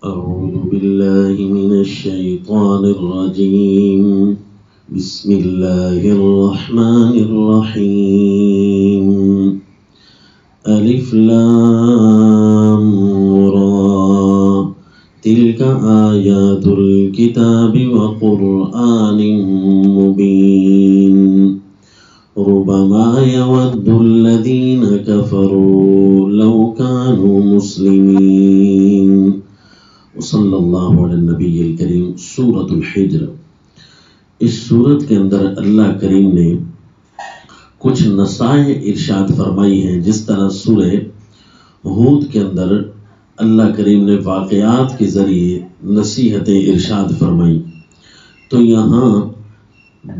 أعوذ بالله من الشيطان الرجيم بسم الله الرحمن الرحيم ألف لام را تلك آيات الكتاب وقرآن مبين ربما يود الذين كفروا لو كانوا مسلمين صلی اللہ علیہ النبی الکریم۔ سورۃ الحجر، اس سورت کے اندر اللہ کریم نے کچھ نصائح ارشاد فرمائی ہیں۔ جس طرح سورہ ہود کے اندر اللہ کریم نے واقعات کے ذریعے نصیحتیں ارشاد فرمائی، تو یہاں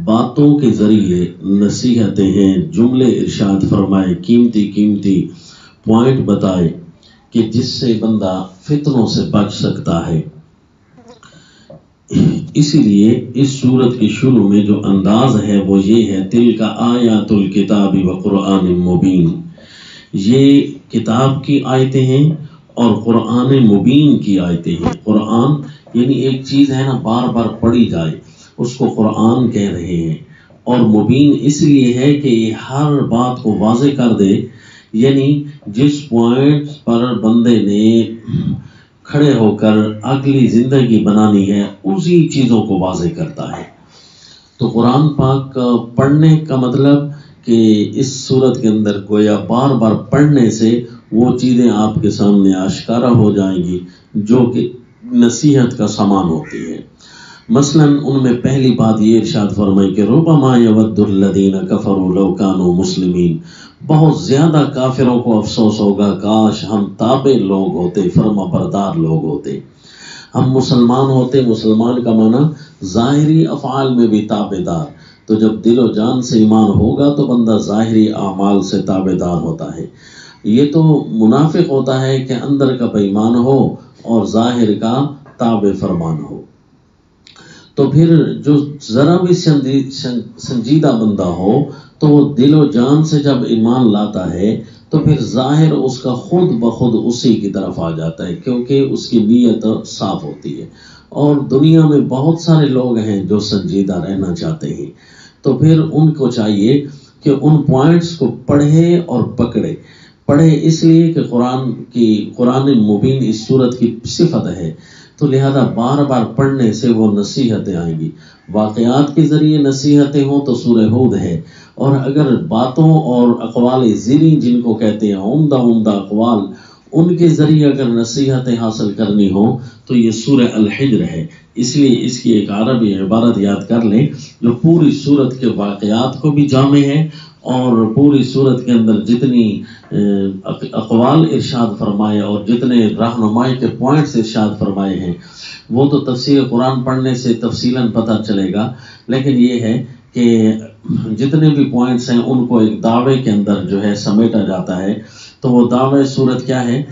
باتوں کے ذریعے نصیحتیں ہیں، جملے ارشاد فرمائے، قیمتی پوائنٹ بتائے کہ جس سے بندہ فتنوں سے بچ سکتا ہے۔ اسی لیے اس سورت کے شروع میں جو انداز ہے وہ یہ ہے، تلک آیات الکتاب و قرآن مبین، یہ کتاب کی آیتیں ہیں اور قرآن مبین کی آیتیں ہیں۔ قرآن یعنی ایک چیز ہے نا، بار بار پڑھی جائے، اس کو قرآن کہہ رہے ہیں، اور مبین اس لیے ہے کہ یہ ہر بات کو واضح کر دے، یعنی جس پوائنٹ پر بندے نے کھڑے ہو کر اگلی زندگی بنانی ہے اسی چیزوں کو واضح کرتا ہے۔ تو قرآن پاک پڑھنے کا مطلب کہ اس صورت کے اندر گویا بار بار پڑھنے سے وہ چیزیں آپ کے سامنے آشکارا ہو جائیں گی جو کہ نصیحت کا سامان ہوتی ہے۔ مثلا ان میں پہلی بات یہ ارشاد فرمائی کہ ربما یود الذین کفروا لو کانوا مسلمین، بہت زیادہ کافروں کو افسوس ہوگا کاش ہم تابع لوگ ہوتے، فرما بردار لوگ ہوتے، ہم مسلمان ہوتے۔ مسلمان کا معنی ظاہری افعال میں بھی تابع دار، تو جب دل و جان سے ایمان ہوگا تو بندہ ظاہری اعمال سے تابع دار ہوتا ہے۔ یہ تو منافق ہوتا ہے کہ اندر کا بے ایمان ہو اور ظاہر کا تابع فرمان ہو۔ تو پھر جو ذرا بھی سنجیدہ بندہ ہو تو وہ دل و جان سے جب ایمان لاتا ہے تو پھر ظاہر اس کا خود بخود اسی کی طرف آ جاتا ہے، کیونکہ اس کی نیت صاف ہوتی ہے۔ اور دنیا میں بہت سارے لوگ ہیں جو سنجیدہ رہنا چاہتے ہیں، تو پھر ان کو چاہیے کہ ان پوائنٹس کو پڑھے اور پکڑے اس لیے کہ قرآن مبین اس صورت کی صفت ہے، تو لہذا بار بار پڑھنے سے وہ نصیحتیں آئیں گی۔ واقعات کے ذریعے نصیحتیں ہوں تو سورہ ہود ہے، اور اگر باتوں اور اقوال زیریں جن کو کہتے ہیں عمدہ اقوال، ان کے ذریعے اگر نصیحتیں حاصل کرنی ہوں تو یہ سورہ الحجر ہے۔ اس لیے اس کی ایک عربی عبارت یاد کر لیں جو پوری سورت کے واقعات کو بھی جامع ہے، اور پوری سورت کے اندر جتنی اقوال ارشاد فرمائے اور جتنے رہنمائی کے پوائنٹس ارشاد فرمائے ہیں وہ تو تفسیر قرآن پڑھنے سے تفصیلاً پتہ چلے گا، لیکن یہ ہے کہ جتنے بھی پوائنٹس ہیں ان کو ایک دعوے کے اندر جو ہے سمیٹا جاتا ہے۔ تو وہ دعوے صورت کیا ہے؟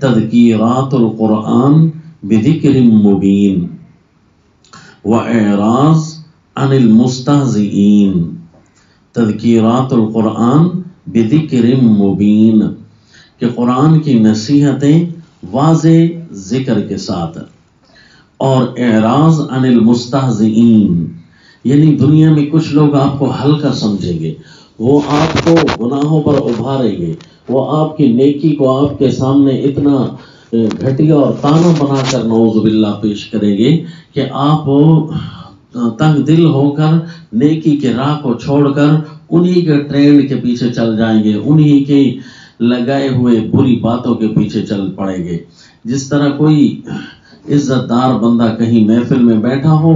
تذکیرات القرآن بذکر مبین واعراض عن المستہزئین، تذکیرات القرآن بذکر مبین، کہ قرآن کی نصیحتیں واضح ذکر کے ساتھ، اور اعراض عن المستہزئین، یعنی دنیا میں کچھ لوگ آپ کو ہلکا سمجھیں گے، وہ آپ کو گناہوں پر ابھاریں گے، وہ آپ کی نیکی کو آپ کے سامنے اتنا گھٹیا اور تانا بنا کر نعوذ باللہ پیش کریں گے کہ آپ تنگ دل ہو کر نیکی کے راہ کو چھوڑ کر انہی کے ٹرینڈ کے پیچھے چل جائیں گے، انہی کے لگائے ہوئے بری باتوں کے پیچھے چل پڑیں گے۔ جس طرح کوئی عزت دار بندہ کہیں محفل میں بیٹھا ہو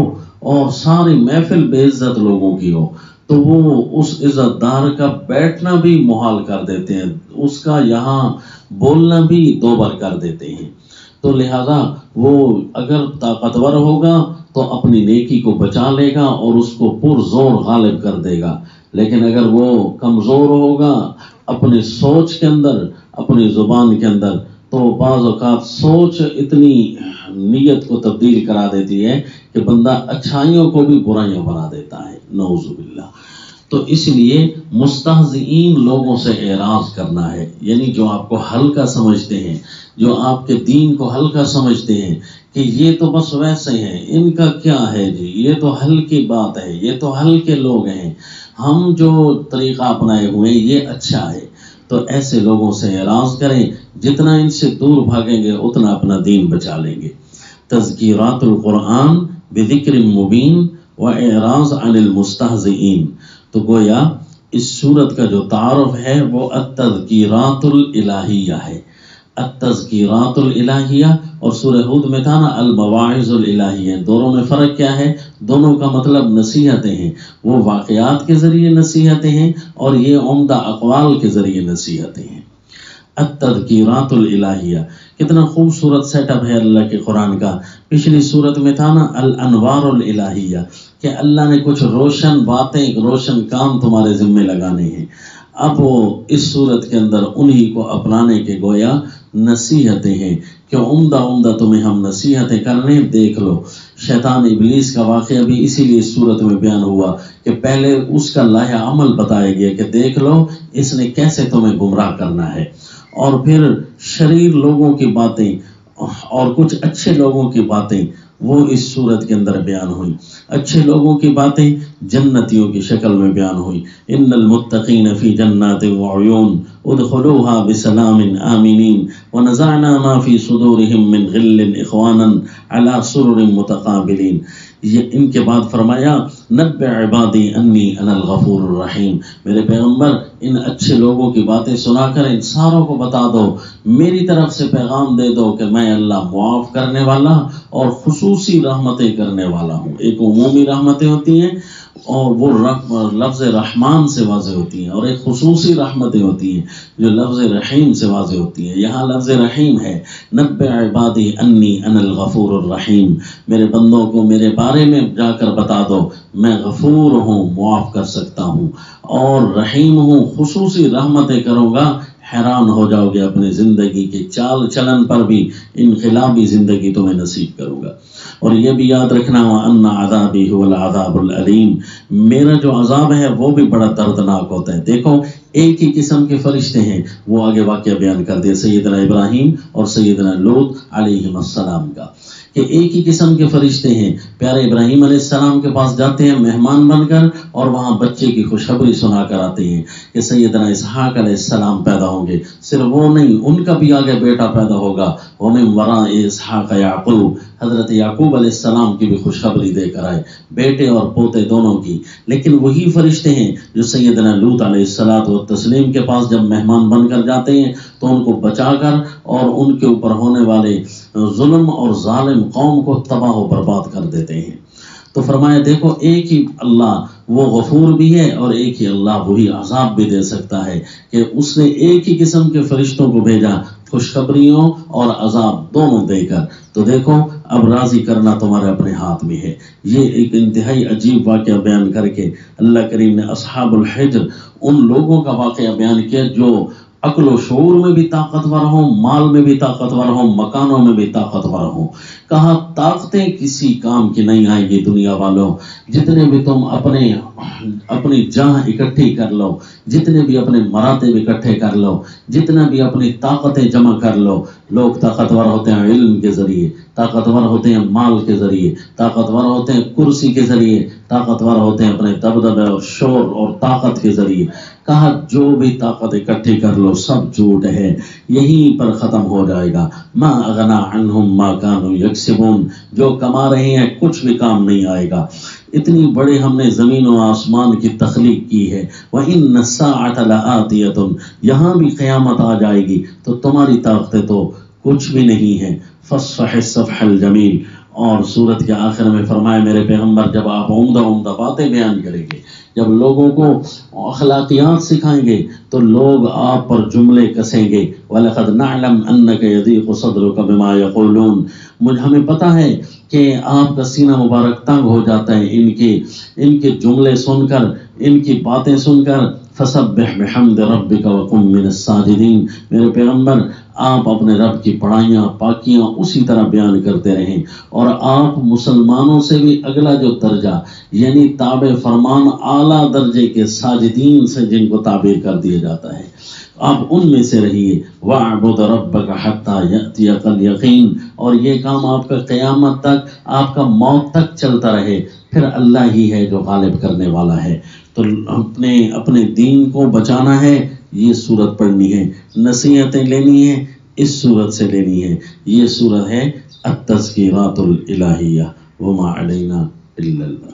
اور ساری محفل بے عزت لوگوں کی ہو تو وہ اس عزت دار کا بیٹھنا بھی محال کر دیتے ہیں، اس کا یہاں بولنا بھی دوبر کر دیتے ہیں۔ تو لہذا وہ اگر طاقتور ہوگا تو اپنی نیکی کو بچا لے گا اور اس کو پرزور غالب کر دے گا، لیکن اگر وہ کمزور ہوگا اپنی سوچ کے اندر، اپنی زبان کے اندر، تو بعض اوقات سوچ اتنی نیت کو تبدیل کرا دیتی ہے کہ بندہ اچھائیوں کو بھی برائیاں بنا دیتا ہے، نعوذ باللہ۔ تو اس لیے مستہزئین لوگوں سے اعراض کرنا ہے، یعنی جو آپ کو ہلکا سمجھتے ہیں، جو آپ کے دین کو ہلکا سمجھتے ہیں کہ یہ تو بس ویسے ہیں، ان کا کیا ہے جی، یہ تو ہلکی بات ہے، یہ تو ہلکے لوگ ہیں، ہم جو طریقہ اپنائے ہوئے یہ اچھا ہے، تو ایسے لوگوں سے اعراض کریں، جتنا ان سے دور بھاگیں گے اتنا اپنا دین بچا لیں گے۔ تذکیرات القرآن بذکر مبین و اعراض عن المستہزئین، تو گویا اس سورت کا جو تعارف ہے وہ التذکیرات الالہیہ ہے، التذکیرات الالہیہ، اور سورہ ہود میں تھا نا المواعظ الالہیہ، دونوں میں فرق کیا ہے؟ دونوں کا مطلب نصیحتیں ہیں، وہ واقعات کے ذریعے نصیحتیں ہیں اور یہ عمدہ اقوال کے ذریعے نصیحتیں ہیں۔ التذکیرات الالہیہ، کتنا خوبصورت سیٹ اپ ہے اللہ کے قرآن کا۔ پچھلی صورت میں تھا نا الانوار الالہیہ، کہ اللہ نے کچھ روشن باتیں، روشن کام تمہارے ذمے لگانے ہیں۔ اب وہ اس صورت کے اندر انہی کو اپنانے کے گویا نصیحتیں ہیں کہ عمدہ تمہیں ہم نصیحتیں کرنے۔ دیکھ لو شیطان ابلیس کا واقعہ بھی اسی لیے اس صورت میں بیان ہوا کہ پہلے اس کا لائحہ عمل بتایا گیا کہ دیکھ لو اس نے کیسے تمہیں گمراہ کرنا ہے، اور پھر شریر لوگوں کی باتیں اور کچھ اچھے لوگوں کی باتیں وہ اس صورت کے اندر بیان ہوئی۔ اچھے لوگوں کی باتیں جنتیوں کی شکل میں بیان ہوئی، ان المتقین فی جنات وعیون ادخلوها بسلام آمنین ونزعنا ما فی صدورہم من غل اخوانا علی سرر متقابلین۔ یہ ان کے بعد فرمایا نبع عبادی انی انا الغفور الرحیم، میرے پیغمبر ان اچھے لوگوں کی باتیں سنا کر ان ساروں کو بتا دو، میری طرف سے پیغام دے دو کہ میں اللہ معاف کرنے والا اور خصوصی رحمتیں کرنے والا ہوں۔ ایک عمومی رحمتیں ہوتی ہیں اور وہ لفظ رحمان سے واضح ہوتی ہیں، اور ایک خصوصی رحمتیں ہوتی ہیں جو لفظ رحیم سے واضح ہوتی ہیں۔ یہاں لفظ رحیم ہے، نبع عبادی انی انا الغفور الرحیم، میرے بندوں کو میرے بارے میں جا کر بتا دو میں غفور ہوں، معاف کر سکتا ہوں، اور رحیم ہوں، خصوصی رحمتیں کروں گا۔ حیران ہو جاؤ گے اپنی زندگی کے چال چلن پر بھی، انقلابی زندگی تمہیں نصیب کروں گا۔ اور یہ بھی یاد رکھنا وَأَنَّ عَذَابِي هُوَ الْعَذَابُ الْأَلِيمُ، میرا جو عذاب ہے وہ بھی بڑا دردناک ہوتا ہے۔ دیکھو ایک ہی قسم کے فرشتے ہیں، وہ آگے واقعہ بیان کر دیا سیدنا ابراہیم اور سیدنا لوط علیہ السلام کا، کہ ایک ہی قسم کے فرشتے ہیں۔ پیارے ابراہیم علیہ السلام کے پاس جاتے ہیں مہمان بن کر، اور وہاں بچے کی خوشخبری سنا کر آتے ہیں کہ سیدنا اسحاق علیہ السلام پیدا ہوں گے۔ صرف وہ نہیں، ان کا بھی آگے بیٹا پیدا ہوگا، وَمِن وَرَاءِ اسحاق یعقوب، حضرت یعقوب علیہ السلام کی بھی خوشخبری دے کر آئے، بیٹے اور پوتے دونوں کی۔ لیکن وہی فرشتے ہیں جو سیدنا لوط علیہ السلام کے پاس جب مہمان بن کر جاتے ہیں تو ان کو بچا کر اور ان کے اوپر ہونے والے ظلم اور ظالم قوم کو تباہ و برباد کر دیتے ہیں۔ تو فرمایا دیکھو ایک ہی اللہ وہ غفور بھی ہے، اور ایک ہی اللہ وہی عذاب بھی دے سکتا ہے، کہ اس نے ایک ہی قسم کے فرشتوں کو بھیجا، خوشخبریوں اور عذاب دونوں دے کر۔ تو دیکھو اب راضی کرنا تمہارے اپنے ہاتھ میں ہے۔ یہ ایک انتہائی عجیب واقعہ بیان کر کے اللہ کریم نے اصحاب الحجر ان لوگوں کا واقعہ بیان کیا جو عقل و شعور میں بھی طاقتور ہوں، مال میں بھی طاقتور ہوں، مکانوں میں بھی طاقتور ہوں۔ کہا طاقتیں کسی کام کی نہیں آئیں گی دنیا والوں، جتنے بھی تم اپنی جان اکٹھی کر لو، جتنے بھی اپنے مراتب اکٹھے کر لو، جتنا بھی اپنی طاقتیں جمع کر لو۔ لوگ طاقتور ہوتے ہیں علم کے ذریعے، طاقتور ہوتے ہیں مال کے ذریعے، طاقتور ہوتے ہیں کرسی کے ذریعے، طاقتور ہوتے ہیں اپنے دبدبے اور شور اور طاقت کے ذریعے۔ کہا جو بھی طاقت اکٹھی کر لو سب جھوٹ ہے، یہیں پر ختم ہو جائے گا۔ ما اغنا عنہم ما کانوا یکسبون، جو کما رہے ہیں کچھ بھی کام نہیں آئے گا۔ اتنی بڑی ہم نے زمین و آسمان کی تخلیق کی ہے۔ وَإِنَّ السَّاعَةَ لَآتِيَةٌ، یہاں بھی قیامت آ جائے گی تو تمہاری طاقتیں تو کچھ بھی نہیں ہے۔ فَاصْفَحِ الصَّفْحَ الْجَمِيلَ، اور سورت کے آخر میں فرمایا میرے پیغمبر جب آپ عمدہ باتیں بیان کریں گے، جب لوگوں کو اخلاقیات سکھائیں گے تو لوگ آپ پر جملے کسیں گے۔ وَلَقَدْ نَعْلَمْ أَنَّكَ يَضِيقُ صَدْرُكَ بِمَا يَقُولُونَ، ہمیں پتہ ہے کہ آپ کا سینہ مبارک تنگ ہو جاتا ہے ان کے جملے سن کر، ان کی باتیں سن کر، فسبح بحمد ربک وکن من الساجدین، میرے پیغمبر آپ اپنے رب کی پڑھائیاں پاکیاں اسی طرح بیان کرتے رہیں، اور آپ مسلمانوں سے بھی اگلا جو درجہ یعنی تابع فرمان اعلیٰ درجے کے ساجدین سے جن کو تعبیر کر دیا جاتا ہے، آپ ان میں سے رہیے۔ وَاعْبُدْ رَبَّكَ حَتَّى يَأْتِيَكَ الْيَقِينُ، اور یہ کام آپ کا قیامت تک، آپ کا موت تک چلتا رہے، پھر اللہ ہی ہے جو غالب کرنے والا ہے۔ تو اپنے دین کو بچانا ہے، یہ سورت پڑھنی ہے، نصیحتیں لینی ہیں اس سورت سے لینی ہے۔ یہ سورت ہے التذکیرات الالہیہ، وما علینا الا البلاغ۔